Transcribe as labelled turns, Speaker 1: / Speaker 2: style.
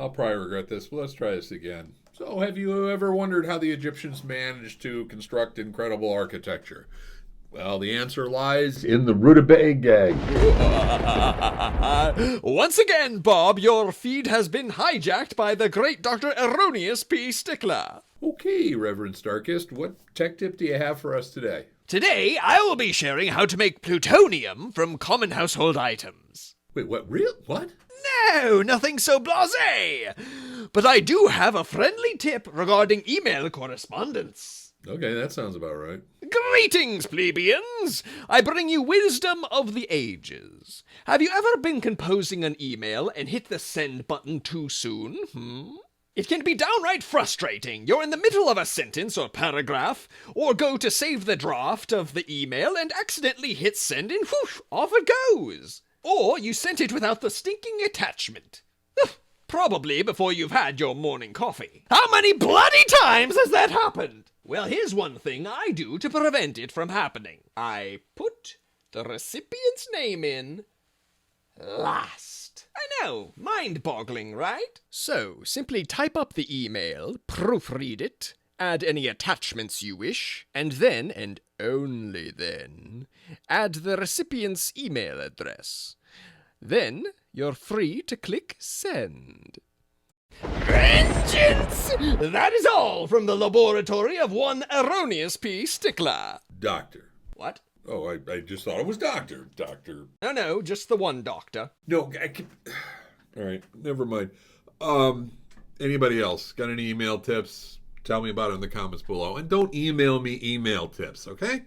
Speaker 1: I'll probably regret this, but let's try this again. So, have you ever wondered how the Egyptians managed to construct incredible architecture? Well, the answer lies in the rutabaga.
Speaker 2: Once again, Bob, your feed has been hijacked by the great Dr. Erroneous P. Stickler.
Speaker 1: Okay, Reverend StarKist, what tech tip do you have for us today?
Speaker 2: Today, I will be sharing how to make plutonium from common household items.
Speaker 1: Wait, what? Real? What?
Speaker 2: No, nothing so blasé. But I do have a friendly tip regarding email correspondence.
Speaker 1: Okay, that sounds about right.
Speaker 2: Greetings, plebeians! I bring you wisdom of the ages. Have you ever been composing an email and hit the send button too soon? It can be downright frustrating. You're in the middle of a sentence or paragraph, or go to save the draft of the email and accidentally hit send and whoosh, off it goes. Or you sent it without the stinking attachment. Probably before you've had your morning coffee. How many bloody times has that happened? Well, here's one thing I do to prevent it from happening. I put the recipient's name in last. I know, mind-boggling, right? So, simply type up the email, proofread it, add any attachments you wish, and then, and only then, add the recipient's email address. Then, you're free to click send. Vengeance! That is all from the laboratory of one Erroneous P. Stickler.
Speaker 1: Doctor.
Speaker 2: What?
Speaker 1: Oh, I just thought it was doctor. Doctor.
Speaker 2: No, just the one doctor.
Speaker 1: No, I can... All right, never mind. Anybody else got any email tips? Tell me about it in the comments below. And don't email me email tips, okay?